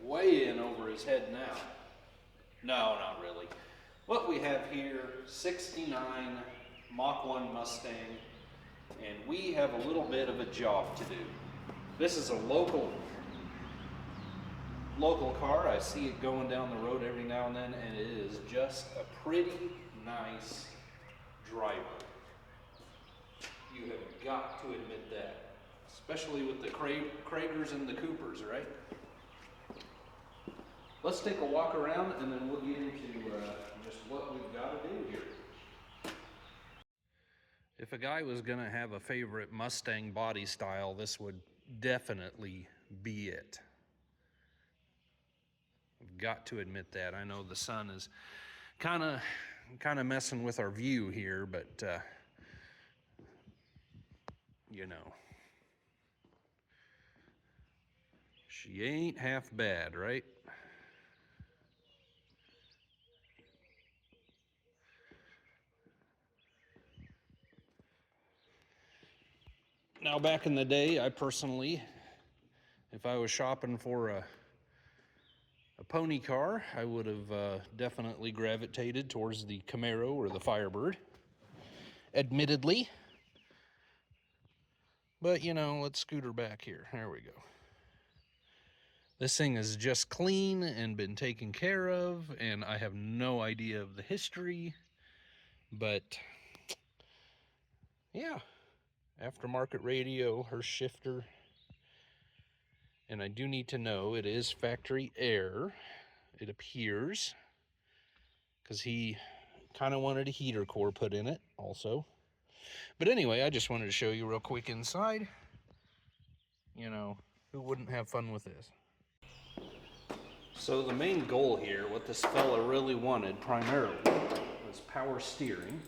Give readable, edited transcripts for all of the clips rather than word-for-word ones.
way in over his head now. No, not really. What we have here, 69 Mach 1 Mustang, and we have a little bit of a job to do. This is a local car. I see it going down the road every now and then, and it is just a pretty nice driver. You have got to admit that, especially with the Kragers and the Coopers, right? Let's take a walk around and then we'll get into just what we've got to do here. If a guy was going to have a favorite Mustang body style, this would definitely be it. I've got to admit that. I know the sun is kind of messing with our view here, but you know, she ain't half bad, right? Now, back in the day, I personally, if I was shopping for a pony car, I would have definitely gravitated towards the Camaro or the Firebird, admittedly. But, you know, let's scoot her back here. There we go. This thing is just clean and been taken care of, and I have no idea of the history, but yeah. Aftermarket radio, her shifter, and I do need to know it is factory air, it appears, because he kind of wanted a heater core put in it also. But anyway, I just wanted to show you real quick inside. You know, who wouldn't have fun with this? So the main goal here, what this fella really wanted primarily, was power steering.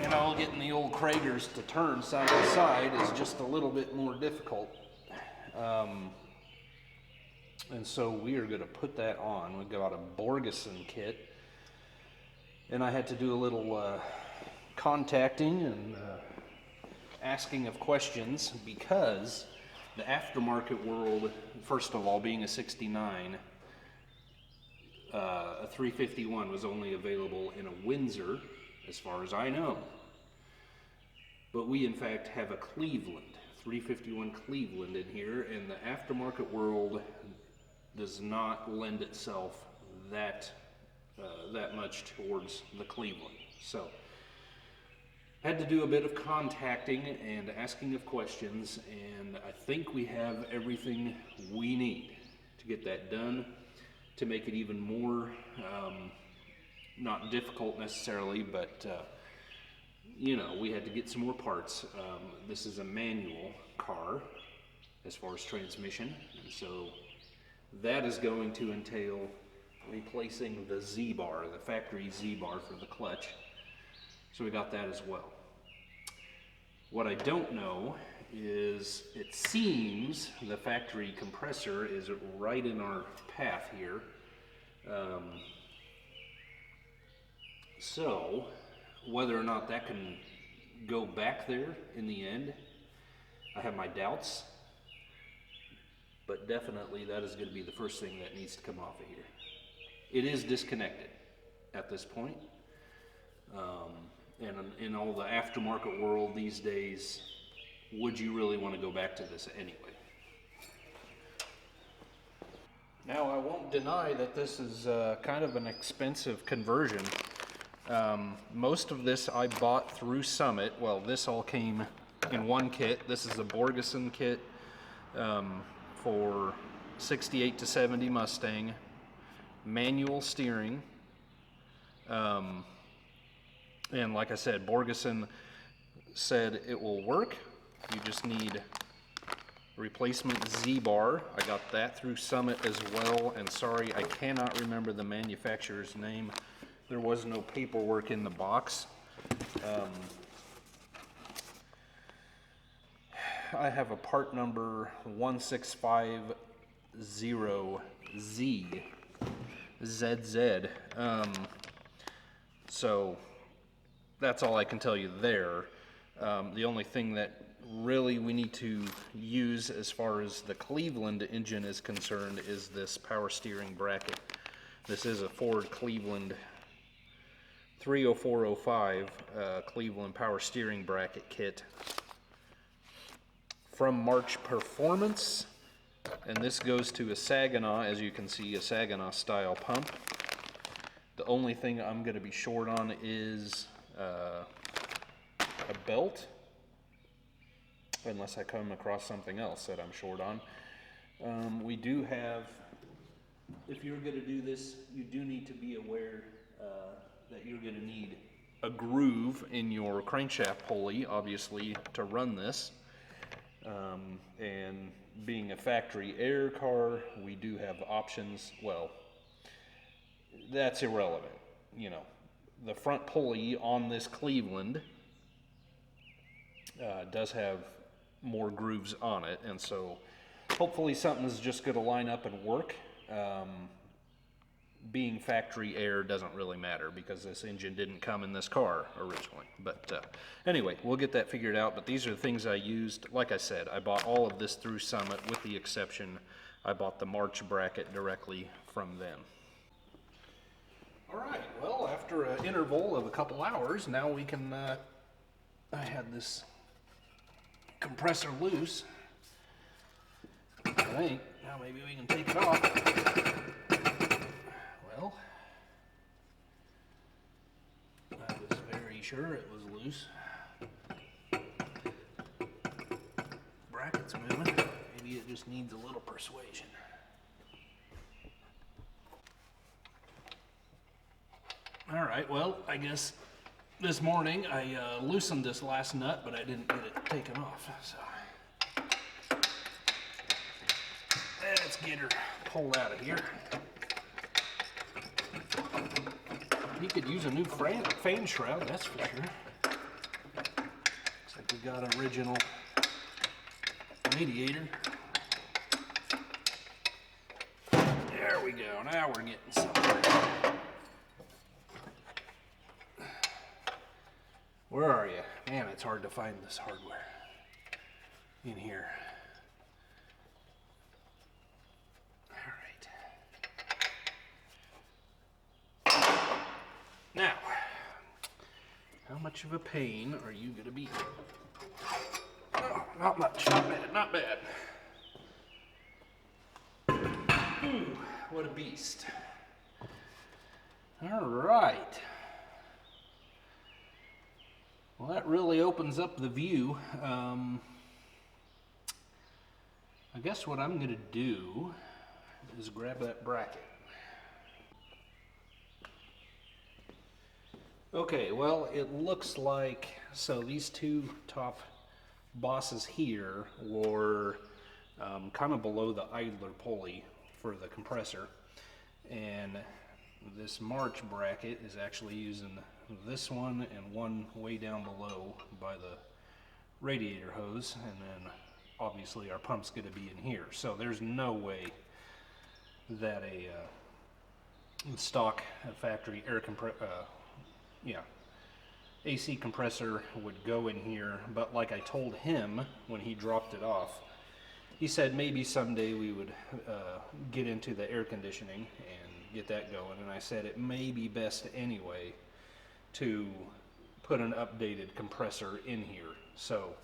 You know, getting the old Kragers to turn side to side is just a little bit more difficult. And so we are going to put that on. We've got a Borgeson kit. And I had to do a little contacting and asking of questions, because the aftermarket world, first of all, being a 69, a 351 was only available in a Windsor, as far as I know. But we in fact have a Cleveland, 351 Cleveland in here, and the aftermarket world does not lend itself that much towards the Cleveland. So had to do a bit of contacting and asking of questions, and I think we have everything we need to get that done, to make it even more not difficult necessarily, but you know, we had to get some more parts. This is a manual car as far as transmission, and so that is going to entail replacing the Z-bar, the factory Z-bar for the clutch. So we got that as well. What I don't know is, it seems the factory compressor is right in our path here. So whether or not that can go back there in the end, I have my doubts, but definitely that is going to be the first thing that needs to come off of here. It is disconnected at this point. And in all the aftermarket world these days, would you really want to go back to this anyway? Now, I won't deny that this is kind of an expensive conversion. Most of this I bought through Summit. Well, this all came in one kit. This is a Borgeson kit for 68 to 70 Mustang, manual steering. And like I said, Borgeson said it will work. You just need replacement Z-bar. I got that through Summit as well. And sorry, I cannot remember the manufacturer's name. There was no paperwork in the box. I have a part number 1650Z, ZZ. So that's all I can tell you there. The only thing that really we need to use as far as the Cleveland engine is concerned is this power steering bracket. This is a Ford Cleveland 30405 Cleveland power steering bracket kit from Mach Performance, and this goes to a Saginaw, as you can see, a Saginaw style pump. The only thing I'm going to be short on is a belt, unless I come across something else that I'm short on. We do have, if you're going to do this, you do need to be aware that you're going to need a groove in your crankshaft pulley, obviously, to run this. And being a factory air car, we do have options. Well, that's irrelevant. You know, the front pulley on this Cleveland does have more grooves on it, and so hopefully something's just going to line up and work. Being factory air doesn't really matter because this engine didn't come in this car originally. But anyway, we'll get that figured out. But these are the things I used. Like I said, I bought all of this through Summit, with the exception I bought the Mach bracket directly from them. All right, well, after an interval of a couple hours, now we can, I had this compressor loose, I think. Now maybe we can take it off. Well, I was very sure it was loose. Bracket's moving. Maybe it just needs a little persuasion. All right, well, I guess this morning I loosened this last nut, but I didn't get it taken off. So let's get her pulled out of here. You could use a new fan shroud, that's for sure. Looks like we got an original radiator. There we go, now we're getting somewhere. Where are you? Man, it's hard to find this hardware in here. Now, how much of a pain are you going to be? Oh, not much. Not bad. Not bad. Ooh, what a beast. All right. Well, that really opens up the view. I guess what I'm going to do is grab that bracket. Okay, well, it looks like, so these two top bosses here were kind of below the idler pulley for the compressor, and this Mach bracket is actually using this one and one way down below by the radiator hose, and then obviously our pump's going to be in here. So there's no way that a stock factory air AC compressor would go in here. But like I told him when he dropped it off, he said maybe someday we would get into the air conditioning and get that going, and I said it may be best anyway to put an updated compressor in here. So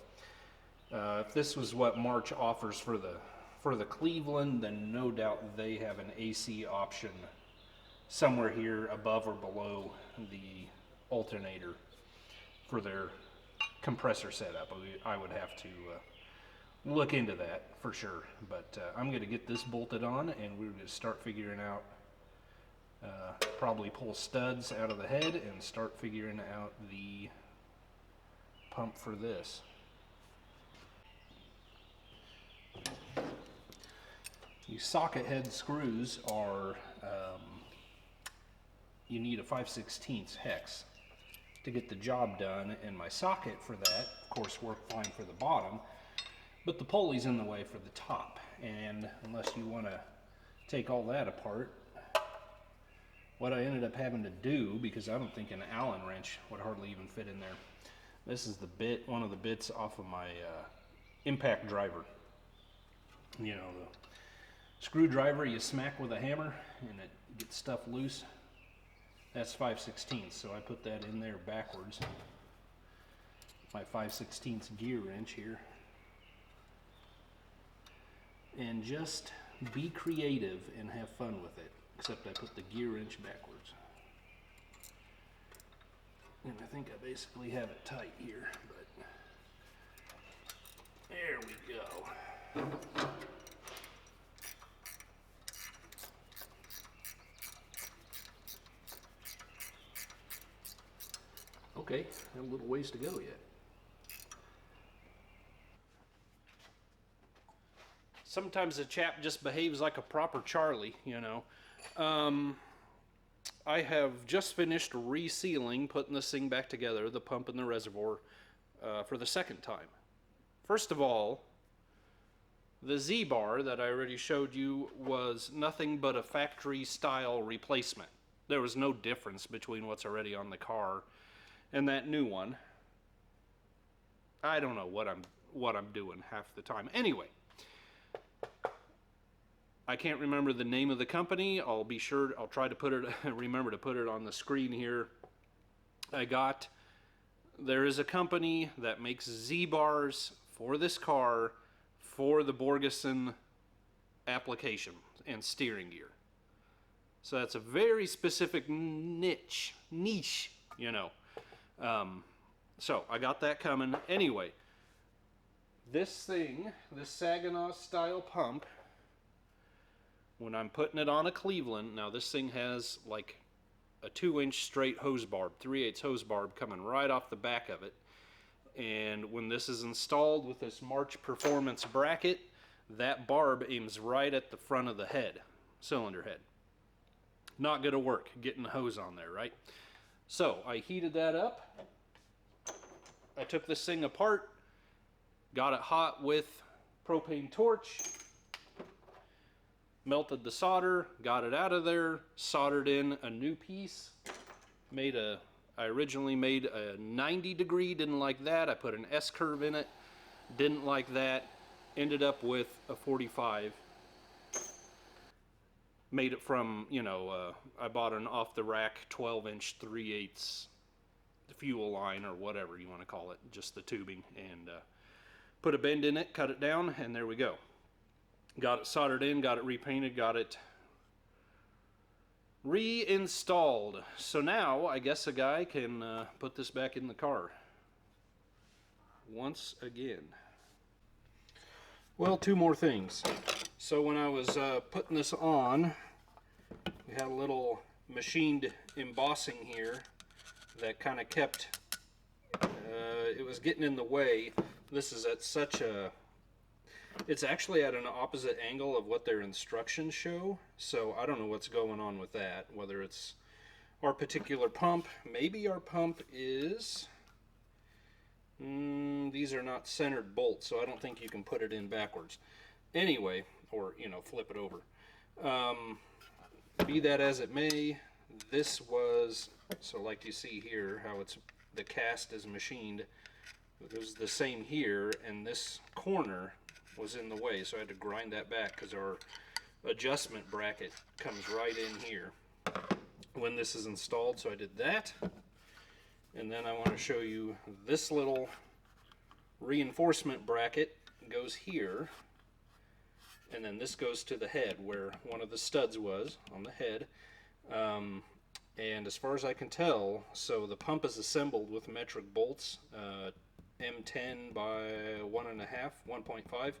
if this was what Mach offers for the Cleveland, then no doubt they have an AC option somewhere here above or below the alternator for their compressor setup. I would have to look into that for sure, but I'm going to get this bolted on, and we're going to start figuring out, probably pull studs out of the head and start figuring out the pump for this. These socket head screws are, you need a 5/16 hex to get the job done, and my socket for that, of course, worked fine for the bottom, but the pulley's in the way for the top, and unless you want to take all that apart, what I ended up having to do, because I don't think an Allen wrench would hardly even fit in there, this is the bit, one of the bits off of my impact driver. You know, the screwdriver you smack with a hammer and it gets stuff loose. That's 5/16, so I put that in there backwards. My 5/16 gear wrench here. And just be creative and have fun with it, except I put the gear wrench backwards. And I think I basically have it tight here, but there we go. Okay, got a little ways to go yet. Sometimes a chap just behaves like a proper Charlie, you know. I have just finished resealing, putting this thing back together, the pump and the reservoir, for the second time. First of all, the Z-bar that I already showed you was nothing but a factory-style replacement. There was no difference between what's already on the car and that new one. I don't know what I'm doing half the time. Anyway, I can't remember the name of the company. I'll try to put it, remember to put it on the screen here. There is a company that makes Z-bars for this car for the Borgeson application and steering gear. So that's a very specific niche, you know. So I got that coming. Anyway, this thing, this Saginaw style pump, when I'm putting it on a Cleveland, now this thing has like a 2-inch straight hose barb, 3/8 hose barb coming right off the back of it. And when this is installed with this Mach performance bracket, that barb aims right at the front of the head, cylinder head. Not gonna work getting the hose on there, right? So I heated that up. I took this thing apart, got it hot with propane torch, melted the solder, got it out of there, soldered in a new piece, I originally made a 90-degree, didn't like that. I put an S-curve in it, didn't like that. Ended up with a 45. Made it from, you know, I bought an off-the-rack 12-inch 3/8 fuel line, or whatever you want to call it, just the tubing, and put a bend in it, cut it down, and there we go. Got it soldered in, got it repainted, got it reinstalled. So now I guess a guy can put this back in the car once again. Well, two more things. So when I was putting this on, we had a little machined embossing here that kind of kept, it was getting in the way. This is at such a, it's actually at an opposite angle of what their instructions show, so I don't know what's going on with that, whether it's our particular pump. Maybe our pump is, these are not centered bolts, so I don't think you can put it in backwards. Anyway, or, you know, flip it over. Be that as it may, this was, so like you see here, how it's, the cast is machined. It was the same here, and this corner was in the way, so I had to grind that back because our adjustment bracket comes right in here when this is installed. So I did that, and then I want to show you this little reinforcement bracket goes here, and then this goes to the head where one of the studs was on the head. And as far as I can tell, so the pump is assembled with metric bolts, M10 by 1.5.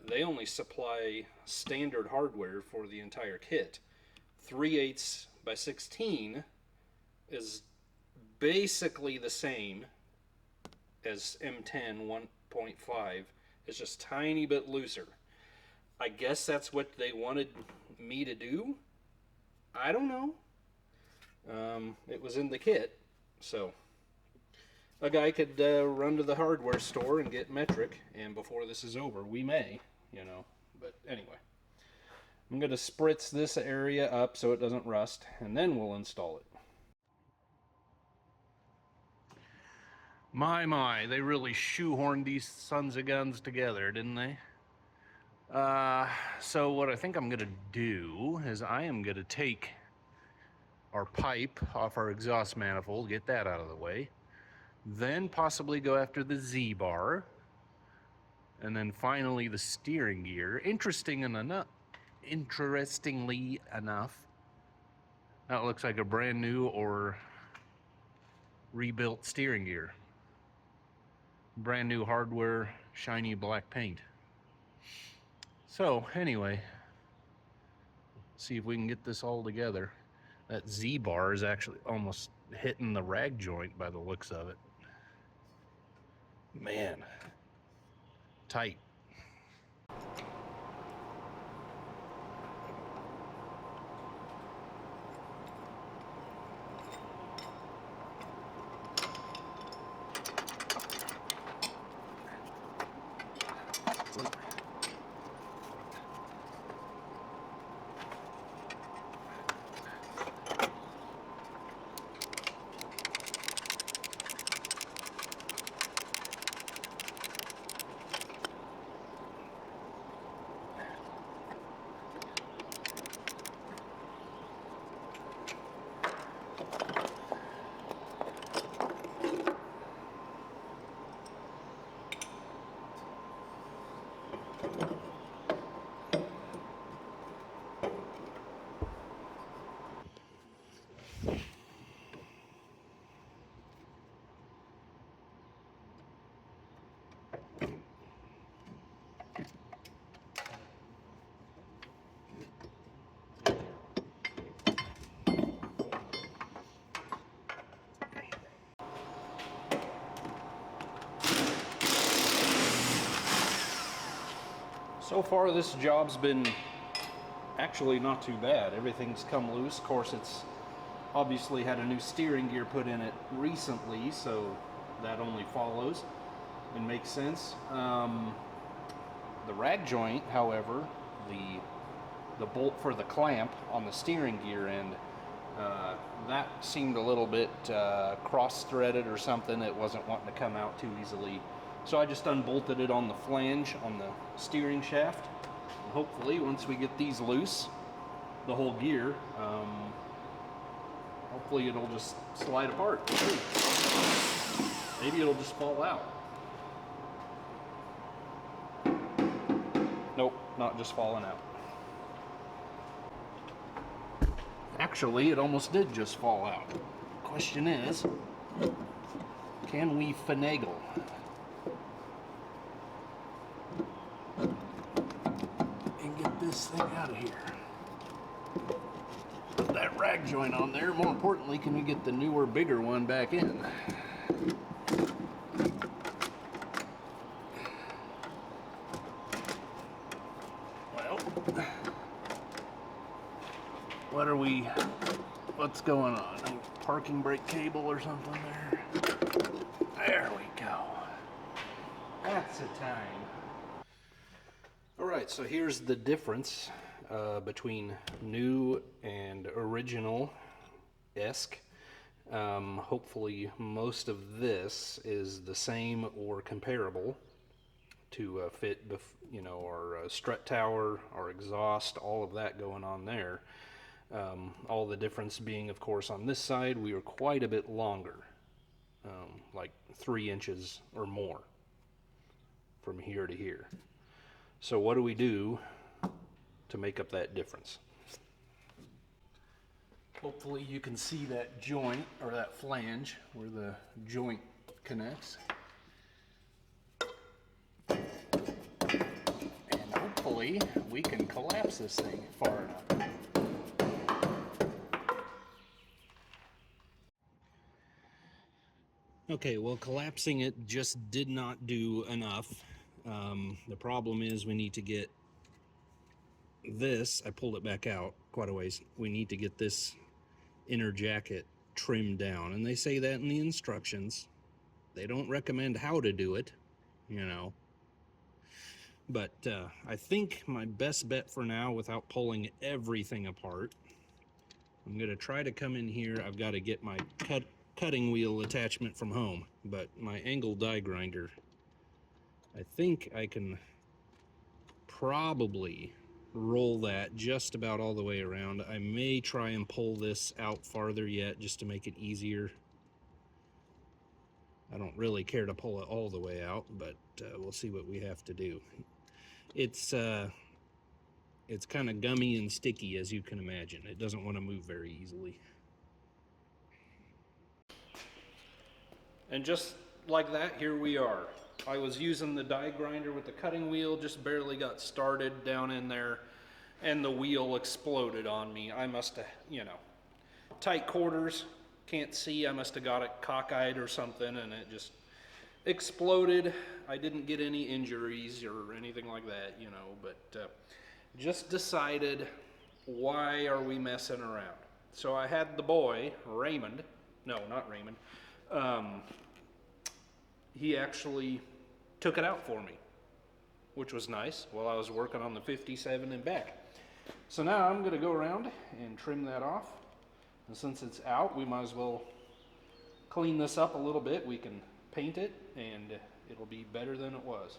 They only supply standard hardware for the entire kit. 3/8 by 16 is basically the same as M10 1.5. It's just tiny bit looser. I guess that's what they wanted me to do. I don't know. It was in the kit, so a guy could run to the hardware store and get metric, and before this is over, we may, you know. But anyway, I'm going to spritz this area up so it doesn't rust, and then we'll install it. My, they really shoehorned these sons of guns together, didn't they? So what I think I'm gonna do is I am gonna take our pipe off our exhaust manifold, get that out of the way, then possibly go after the Z-bar, and then finally the steering gear. Interestingly enough, that looks like a brand new or rebuilt steering gear. Brand new hardware, shiny black paint. So anyway, see if we can get this all together. That Z-bar is actually almost hitting the rag joint by the looks of it. Man, tight. So far this job's been actually not too bad. Everything's come loose. Of course, it's obviously had a new steering gear put in it recently, so that only follows and makes sense. The rag joint, however, the bolt for the clamp on the steering gear end, that seemed a little bit cross-threaded or something. It wasn't wanting to come out too easily. So I just unbolted it on the flange on the steering shaft. And hopefully, once we get these loose, the whole gear, hopefully it'll just slide apart. Maybe it'll just fall out. Nope, not just falling out. Actually, it almost did just fall out. Question is, can we finagle? This thing out of here. Put that rag joint on there. More importantly, can we get the newer, bigger one back in? Well, what's going on? A parking brake cable or something there? There we go. That's the time. Alright, so here's the difference between new and original-esque. Hopefully most of this is the same or comparable to fit, our strut tower, our exhaust, all of that going on there. All the difference being, of course, on this side we are quite a bit longer, like 3 inches or more from here to here. So what do we do to make up that difference? Hopefully you can see that joint, or that flange, where the joint connects. And hopefully we can collapse this thing far enough. Okay, well, collapsing it just did not do enough. The problem is we need to get this, I pulled it back out quite a ways, we need to get this inner jacket trimmed down, and they say that in the instructions. They don't recommend how to do it, but I think my best bet for now, without pulling everything apart, I'm going to try to come in here. I've got to get my cutting wheel attachment from home, but my angle die grinder, I think I can probably roll that just about all the way around. I may try and pull this out farther yet just to make it easier. I don't really care to pull it all the way out, but we'll see what we have to do. It's kind of gummy and sticky, as you can imagine. It doesn't want to move very easily. And just like that, here we are. I was using the die grinder with the cutting wheel, just barely got started down in there, and the wheel exploded on me. I must have, you know, tight quarters, can't see, I must have got it cockeyed or something, and it just exploded. I didn't get any injuries or anything like that, you know, but just decided, why are we messing around? So I had the boy, Raymond, no, not Raymond, he actually took it out for me, which was nice, while I was working on the 57 and back. So now I'm gonna go around and trim that off. And since it's out, we might as well clean this up a little bit. We can paint it, and it'll be better than it was.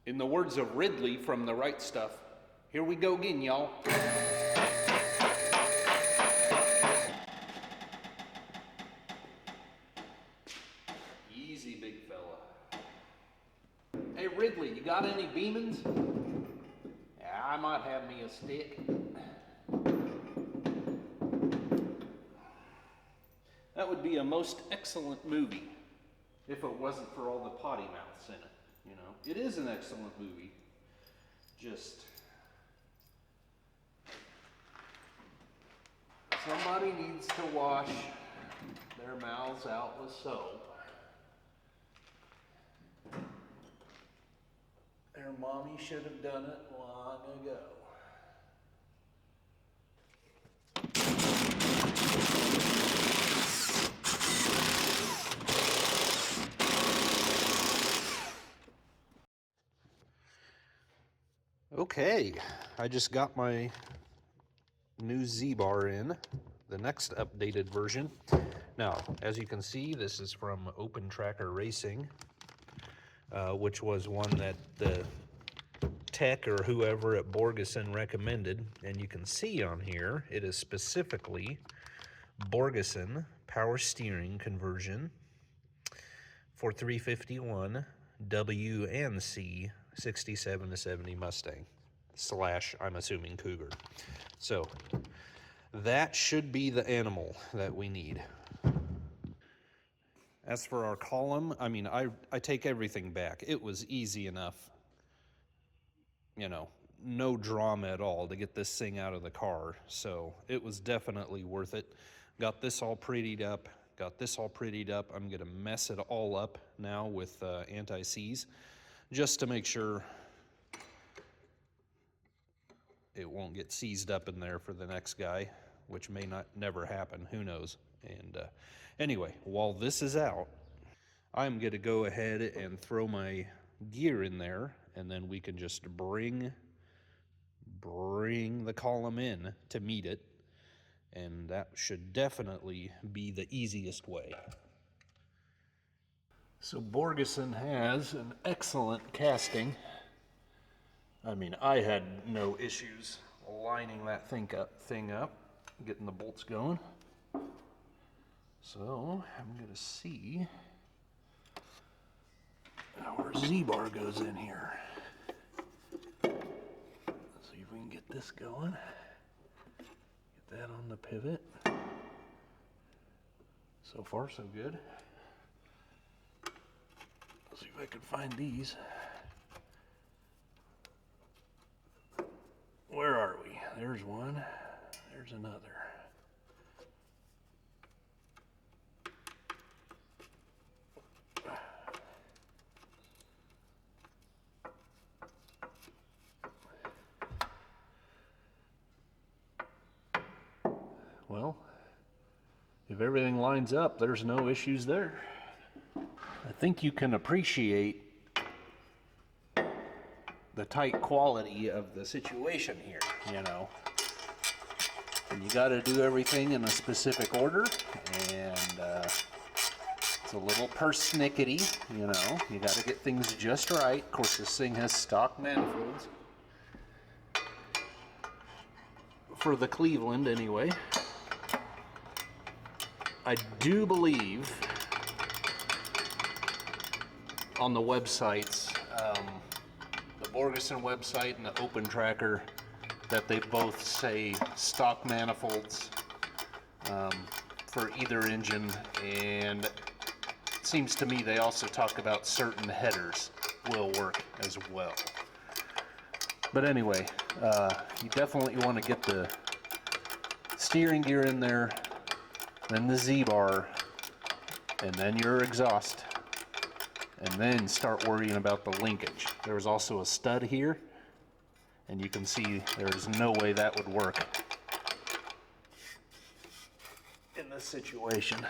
In the words of Ridley from The Right Stuff, here we go again, y'all. Easy, big fella. Hey, Ridley, you got any Beemans? Yeah, I might have me a stick. That would be a most excellent movie if it wasn't for all the potty mouths in it. You know, it is an excellent movie. Just somebody needs to wash their mouths out with soap. Their mommy should have done it long ago. Okay, I just got my new Z-bar in, the next updated version. Now, as you can see, this is from Opentracker Racing, which was one that the tech or whoever at Borgeson recommended. And you can see on here, it is specifically Borgeson power steering conversion for 351 W and C 67 to 70 Mustang / I'm assuming Cougar. So that should be the animal that we need. As for our column, I mean, I take everything back. It was easy enough, you know, no drama at all to get this thing out of the car. So it was definitely worth it. Got this all prettied up. I'm gonna mess it all up now with anti-seize, just to make sure it won't get seized up in there for the next guy, which may never happen, who knows. And anyway, while this is out, I'm gonna go ahead and throw my gear in there, and then we can just bring the column in to meet it, and that should definitely be the easiest way. So Borgeson has an excellent casting. I mean, I had no issues lining that thing up, getting the bolts going. So I'm gonna see how our Z-bar goes in here. Let's see if we can get this going. Get that on the pivot. So far, so good. Let's see if I can find these. there's one, there's another. Well, if everything lines up, there's no issues there. I think you can appreciate the tight quality of the situation here, you know. And you got to do everything in a specific order, and it's a little persnickety, you know. You got to get things just right. Of course, this thing has stock manifolds. For the Cleveland, anyway. I do believe on the websites, the Borgeson website and the Opentracker, that they both say stock manifolds for either engine, and it seems to me they also talk about certain headers will work as well. But anyway, you definitely want to get the steering gear in there, then the Z-bar, and then your exhaust, and then start worrying about the linkage. There's also a stud here, and you can see there's no way that would work in this situation.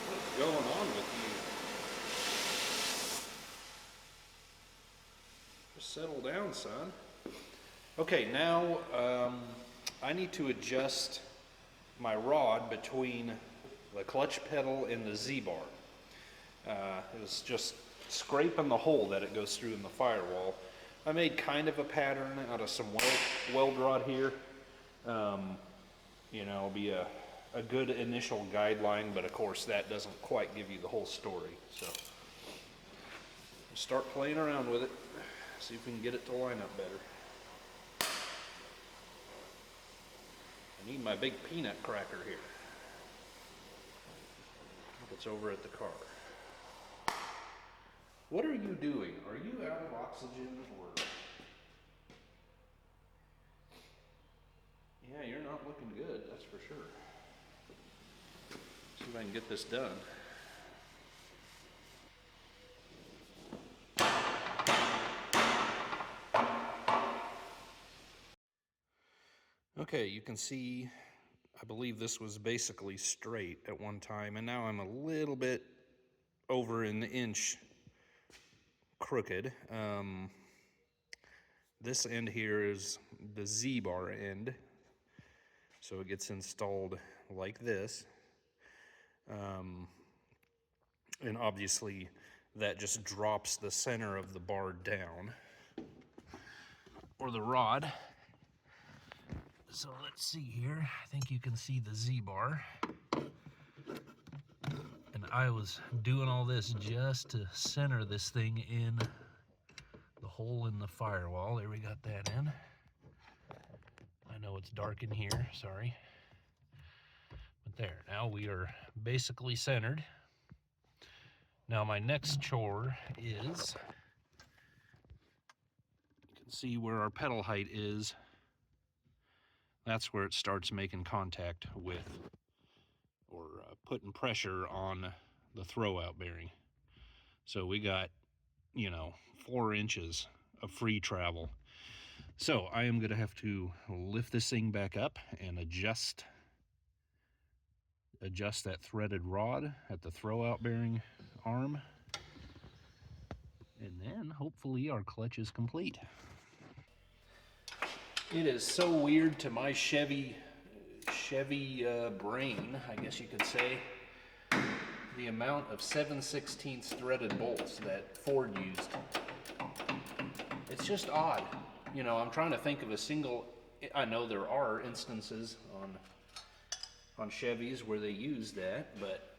What's going on with you? Just settle down, son. Okay, now I need to adjust my rod between the clutch pedal and the Z-bar. It was just scraping the hole that it goes through in the firewall. I made kind of a pattern out of some weld rod here. You know, it'll be a good initial guideline, but of course that doesn't quite give you the whole story. So start playing around with it, see if we can get it to line up better. I need my big peanut cracker here. It's over at the car. What are you doing? Are you out of oxygen or? Yeah, you're not looking good, that's for sure. See if I can get this done. Okay, you can see, I believe this was basically straight at one time, and now I'm a little bit over an inch crooked. This end here is the Z-bar end, so it gets installed like this. And obviously that just drops the center of the bar down, or the rod. So let's see here. I think you can see the Z-bar. And I was doing all this just to center this thing in the hole in the firewall. There, we got that in. I know it's dark in here, sorry. But there, now we are basically centered. Now my next chore is, you can see where our pedal height is. That's where it starts making contact with, or putting pressure on the throwout bearing. So we got, you know, 4 inches of free travel. So I am gonna have to lift this thing back up and adjust that threaded rod at the throwout bearing arm. And then hopefully our clutch is complete. It is so weird to my Chevy brain, I guess you could say, the amount of 7/16 threaded bolts that Ford used. It's just odd. You know, I'm trying to think of a single, I know there are instances on Chevys where they use that, but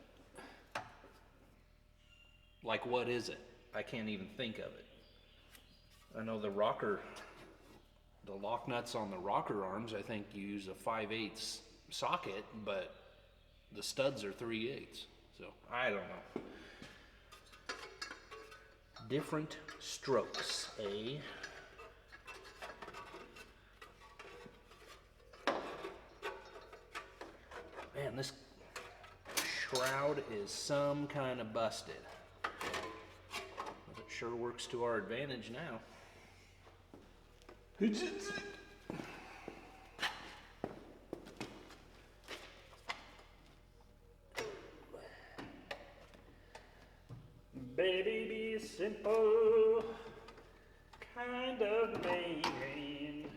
like, what is it? I can't even think of it. I know the rocker The lock nuts on the rocker arms, I think you use a 5/8 socket, but the studs are 3/8. So I don't know. Different strokes, eh? Man, this shroud is some kind of busted. But it sure works to our advantage now. Baby, be simple, kind of man.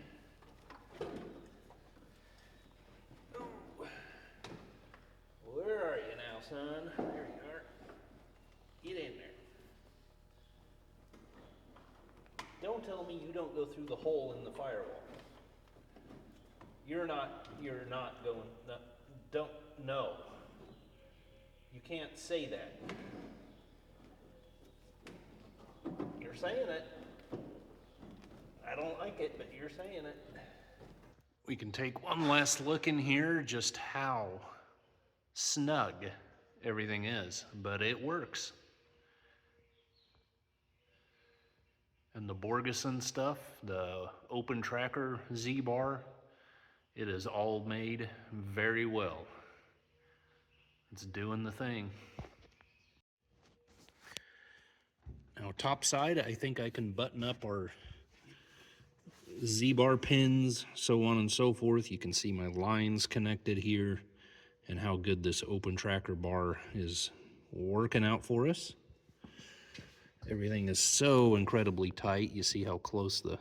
Where are you now, son? There you are. Get in there. Don't tell me you don't go through the hole in the firewall. You're not going, no, don't, no. You can't say that. You're saying it. I don't like it, but you're saying it. We can take one last look in here, just how snug everything is, but it works. And the Borgeson stuff, the Opentracker Z-bar, it is all made very well. It's doing the thing. Now top side, I think I can button up our Z-bar pins, so on and so forth. You can see my lines connected here and how good this Opentracker bar is working out for us. Everything is so incredibly tight. You see how close the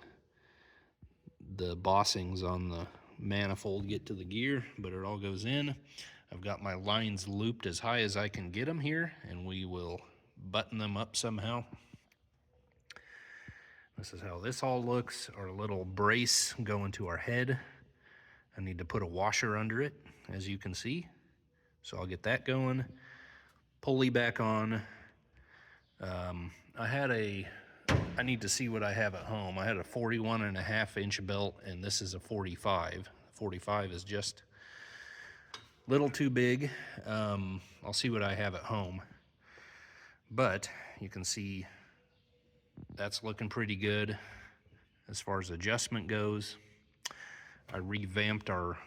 bossings on the manifold get to the gear, but it all goes in. I've got my lines looped as high as I can get them here, and we will button them up somehow. This is how this all looks. Our little brace going to our head. I need to put a washer under it, as you can see. So I'll get that going. Pulley back on. I need to see what I have at home. I had a 41.5-inch belt, and this is a 45. 45 is just a little too big. I'll see what I have at home. But you can see that's looking pretty good as far as adjustment goes. I revamped our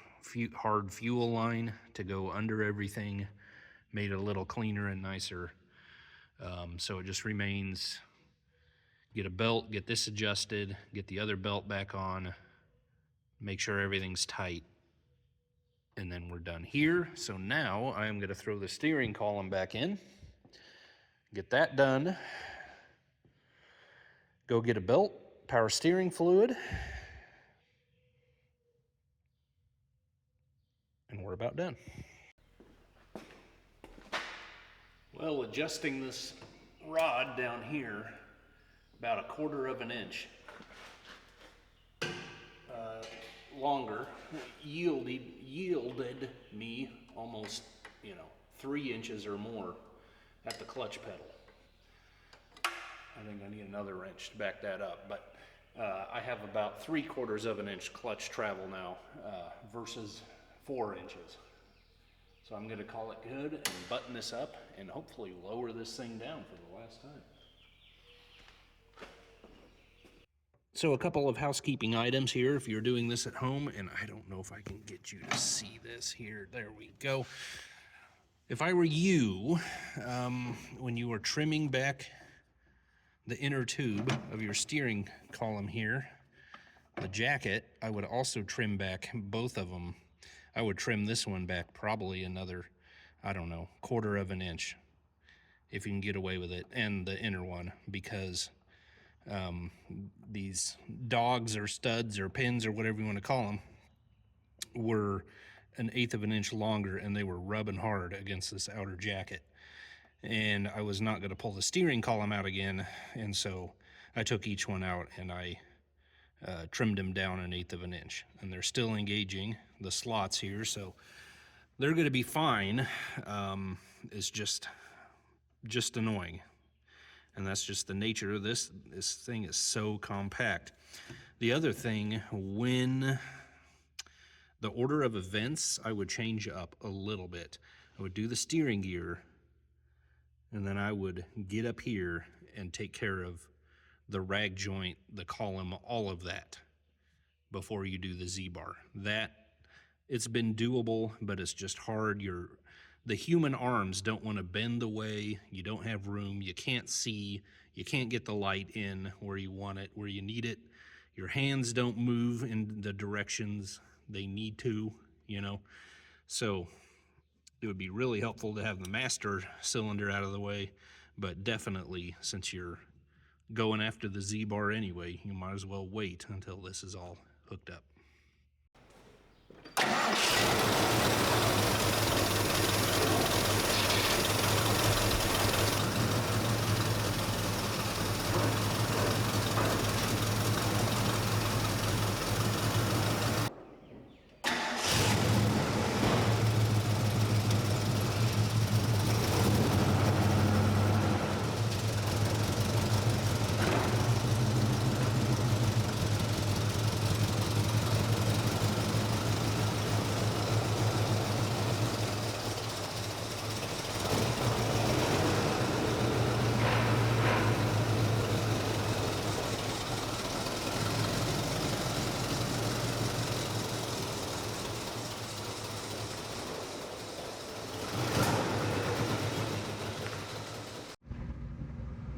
hard fuel line to go under everything, made it a little cleaner and nicer. So it just remains, get a belt, get this adjusted, get the other belt back on, make sure everything's tight, and then we're done here. So now I'm going to throw the steering column back in, get that done, go get a belt, power steering fluid, and we're about done. Well, adjusting this rod down here about 1/4 inch longer yielded me almost 3 inches or more at the clutch pedal. I think I need another wrench to back that up, but I have about 3/4 inch clutch travel now versus 4 inches. So I'm going to call it good and button this up and hopefully lower this thing down for the last time. So a couple of housekeeping items here if you're doing this at home, and I don't know if I can get you to see this here. There we go. If I were you, when you are trimming back the inner tube of your steering column here, the jacket, I would also trim back both of them. I would trim this one back probably another, I don't know, 1/4 inch if you can get away with it, and the inner one, because these dogs or studs or pins or whatever you want to call them were 1/8 inch longer, and they were rubbing hard against this outer jacket. And I was not going to pull the steering column out again, and so I took each one out and I trimmed them down 1/8 inch, and they're still engaging the slots here, so they're going to be fine. It's just annoying, and that's just the nature of this. This thing is so compact. The other thing, when the order of events, I would change up a little bit. I would do the steering gear, and then I would get up here and take care of the rag joint, the column, all of that before you do the Z-bar. That, it's been doable, but it's just hard. The human arms don't want to bend the way, you don't have room, you can't see, you can't get the light in where you want it, where you need it. Your hands don't move in the directions they need to, you know. So it would be really helpful to have the master cylinder out of the way, but definitely, since you're going after the Z-bar anyway, you might as well wait until this is all hooked up.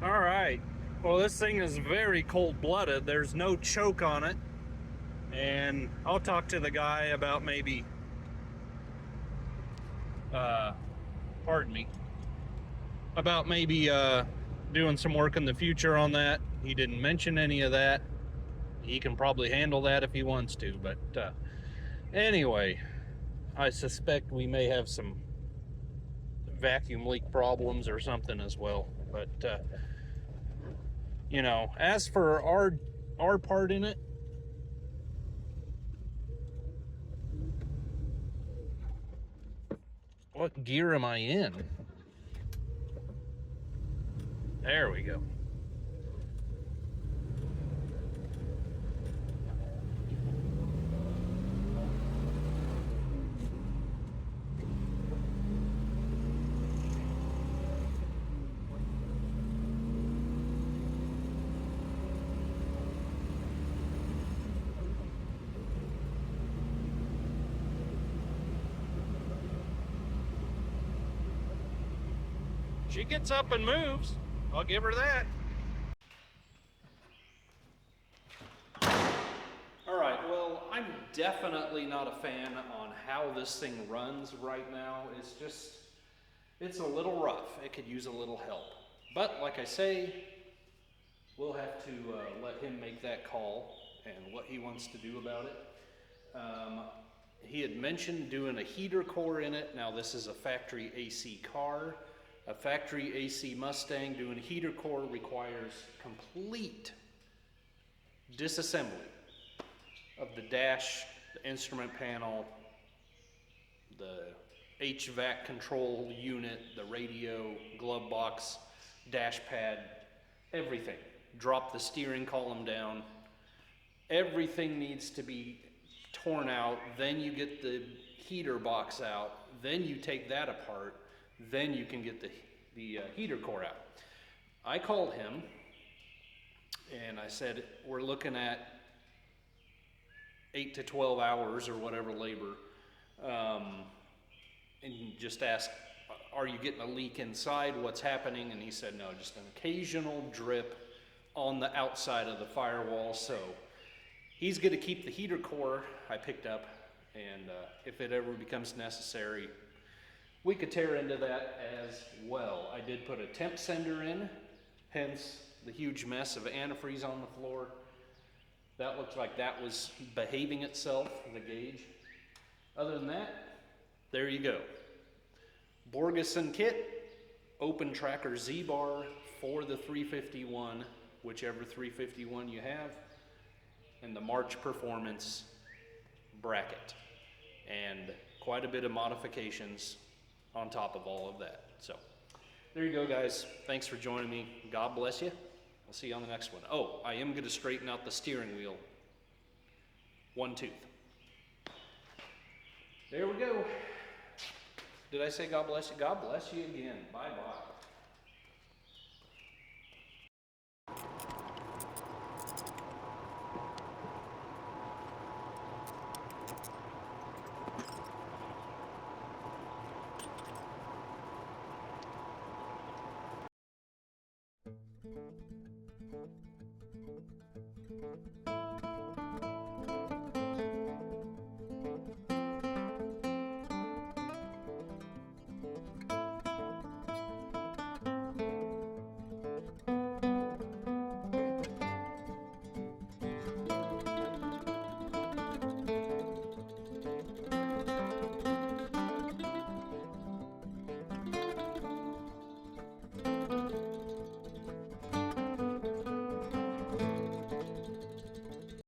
All right, well, this thing is very cold-blooded. There's no choke on it, and I'll talk to the guy about maybe pardon me, about maybe doing some work in the future on that. He didn't mention any of that. He can probably handle that if he wants to, but anyway, I suspect we may have some vacuum leak problems or something as well. But you know, as for our part in it, what gear am I in? There we go. She gets up and moves. I'll give her that. All right, well, I'm definitely not a fan on how this thing runs right now. It's a little rough. It could use a little help. But like I say, we'll have to let him make that call and what he wants to do about it. He had mentioned doing a heater core in it. Now this is a factory AC car. A factory AC Mustang doing a heater core requires complete disassembly of the dash, the instrument panel, the HVAC control unit, the radio, glove box, dash pad, everything. Drop the steering column down. Everything needs to be torn out. Then you get the heater box out. Then you take that apart. Then you can get the heater core out. I called him and I said, we're looking at 8 to 12 hours or whatever labor, and just asked, are you getting a leak inside? What's happening? And he said, no, just an occasional drip on the outside of the firewall. So he's going to keep the heater core I picked up, and if it ever becomes necessary, we could tear into that as well. I did put a temp sender in, hence the huge mess of antifreeze on the floor. That looks like that was behaving itself, the gauge. Other than that, there you go. Borgeson kit, Opentracker Z-bar for the 351, whichever 351 you have, and the March Performance bracket. And quite a bit of modifications on top of all of that. So there you go, guys. Thanks for joining me. God bless you. I'll see you on the next one. Oh, I am going to straighten out the steering wheel one tooth. There we go. Did I say God bless you? God bless you again. Bye-bye.